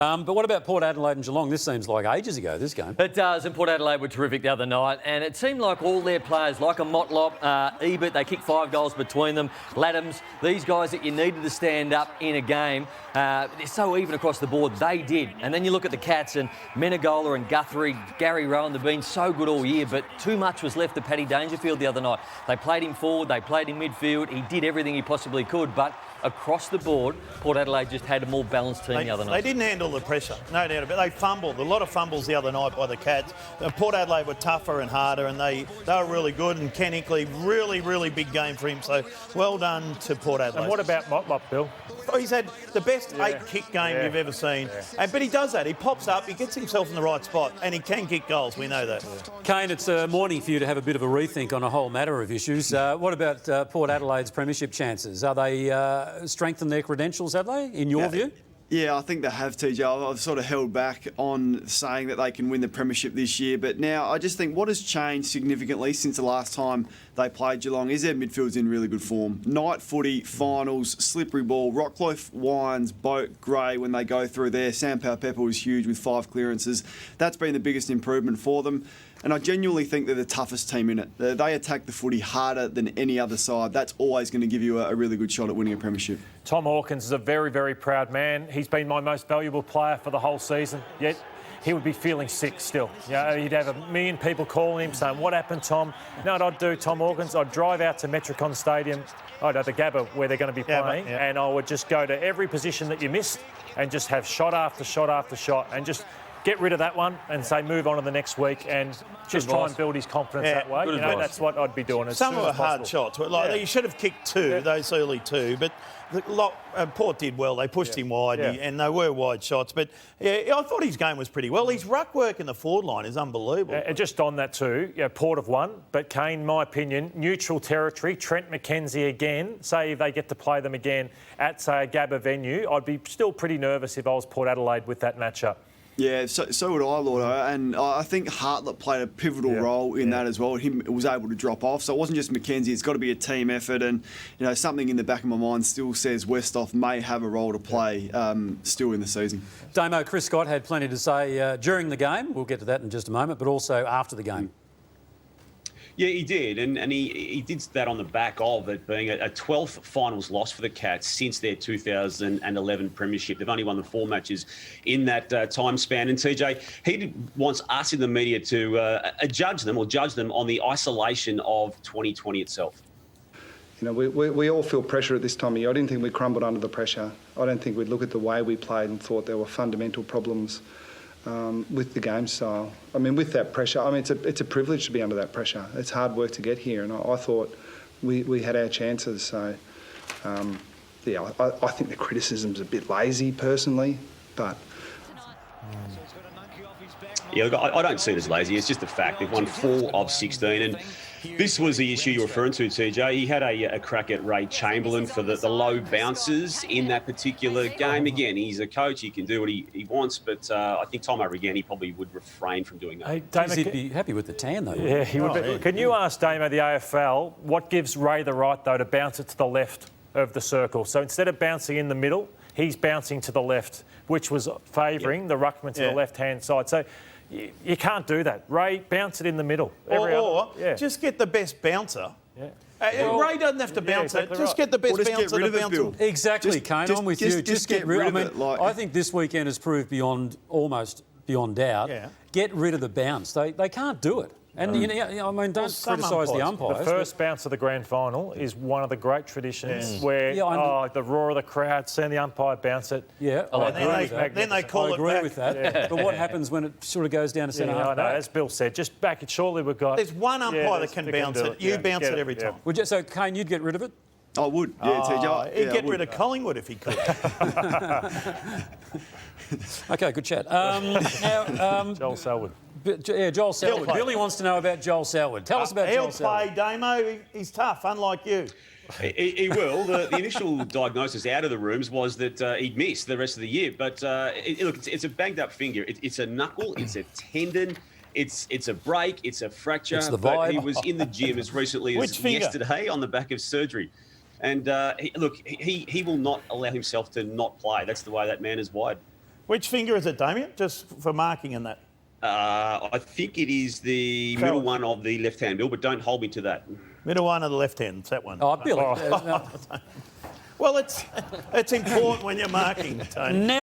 But what about Port Adelaide and Geelong? This seems like ages ago, this game. It does, and Port Adelaide were terrific the other night, and it seemed like all their players, like a Motlop, Ebert, they kicked 5 goals between them, Laddams, these guys that you needed to stand up in a game, they're so even across the board, they did. And then you look at the Cats and Menegola and Guthrie, Gary Rowan, they've been so good all year, but too much was left to Paddy Dangerfield the other night. They played him forward, they played him midfield, he did everything he possibly could, but across the board, Port Adelaide just had a more balanced team the other night. They didn't handle the pressure, no doubt about it. They fumbled. A lot of fumbles the other night by the Cats. Port Adelaide were tougher and harder, and they were really good. And Ken Hickley, really big game for him. So well done to Port Adelaide. And what about Motlop, Bill? Oh, he's had the best 8-kick game you've ever seen. But he does that. He pops up, he gets himself in the right spot, and he can kick goals. We know that. Kane, it's a morning for you to have a bit of a rethink on a whole matter of issues. What about Port Adelaide's premiership chances? Are they strengthened their credentials, have they, in your view? Yeah, I think they have, TJ. I've sort of held back on saying that they can win the premiership this year, but now I just think what has changed significantly since the last time they played Geelong is their midfield's in really good form. Night footy, finals, slippery ball, Rockcliffe, Wines, Boat, Gray, when they go through there. Sam Powell-Pepper was huge with 5 clearances. That's been the biggest improvement for them. And I genuinely think they're the toughest team in it. They attack the footy harder than any other side. That's always going to give you a really good shot at winning a premiership. Tom Hawkins is a very proud man. He's been my most valuable player for the whole season, yet he would be feeling sick still. You know, he'd have a million people calling him saying, "What happened, Tom?" You know what I'd do, Tom Hawkins? I'd drive out to Metricon Stadium, the Gabba, where they're going to be playing, and I would just go to every position that you missed and just have shot after shot after shot and just get rid of that one and say move on to the next week and just try and build his confidence that way. You know, that's what I'd be doing. Some of the hard shots. You should have kicked 2, those early 2, but Port did well. They pushed him wide and they were wide shots. But I thought his game was pretty well. His ruck work in the forward line is unbelievable. And just on that too, Port have won, but Kane, in my opinion, neutral territory, Trent McKenzie again, say if they get to play them again at, say, a Gabba venue, I'd be still pretty nervous if I was Port Adelaide with that matchup. Yeah, so would I, Lordo. And I think Hartlett played a pivotal role in that as well. He was able to drop off. So it wasn't just McKenzie. It's got to be a team effort. And, you know, something in the back of my mind still says Westhoff may have a role to play still in the season. Damo, Chris Scott had plenty to say during the game. We'll get to that in just a moment, but also after the game. Yeah, he did, and he did that on the back of it being a 12th finals loss for the Cats since their 2011 premiership. They've only won the 4 matches in that time span. And TJ, he wants us in the media to judge them on the isolation of 2020 itself. You know, we all feel pressure at this time of year. I didn't think we crumbled under the pressure. I don't think we'd look at the way we played and thought there were fundamental problems with the game style. I mean, with that pressure, I mean, it's a privilege to be under that pressure. It's hard work to get here, and I thought we had our chances. So, I think the criticism's a bit lazy, personally, but... Yeah, look, I don't see it as lazy. It's just a fact. They've won 4 of 16, and this was the issue you're referring to, TJ. He had a crack at Ray Chamberlain for the low bounces in that particular game. Again, he's a coach. He can do what he wants, but I think time over again, he probably would refrain from doing that. Hey, Damo, he'd be happy with the tan, though. Yeah, he would be. Can you ask Damo, the AFL, what gives Ray the right, though, to bounce it to the left of the circle? So instead of bouncing in the middle, he's bouncing to the left, which was favouring the ruckman to the left-hand side. So... You can't do that. Ray, bounce it in the middle. Just get the best bouncer. Ray doesn't have to bounce it. Just get the best bouncer to bounce it. Exactly, Kane. I'm with you. Just get rid of it. I think this weekend has proved almost beyond doubt. Get rid of the bounce. They can't do it. And, don't criticise the umpires. The first bounce of the grand final is one of the great traditions where the roar of the crowd, seeing the umpire bounce it. Yeah, then they call it back. I agree with that. Yeah. But what happens when it sort of goes down to centre half back? As Bill said, just back it shortly we've got... There's one umpire that can bounce it. You bounce it every time. So, Kane, you'd get rid of it? I would, TJ. He'd get rid of Collingwood if he could. OK, good chat. Joel Selwood. Joel Selwood. Billy wants to know about Joel Selwood. Tell us about Joel Selwood. He'll play, Damo. He's tough, unlike you. He will. The initial diagnosis out of the rooms was that he'd miss the rest of the year. But look, it's a banged-up finger. It's a knuckle. It's a tendon. It's a break. It's a fracture. It's the vibe. But he was in the gym as recently as yesterday on the back of surgery. And he will not allow himself to not play. That's the way that man is wired. Which finger is it, Damien? Just for marking in that. I think it is the middle one of the left hand, Bill, but don't hold me to that. Middle one of the left hand, it's that one. Oh, Billy. Well, it's important when you're marking, Tony. Now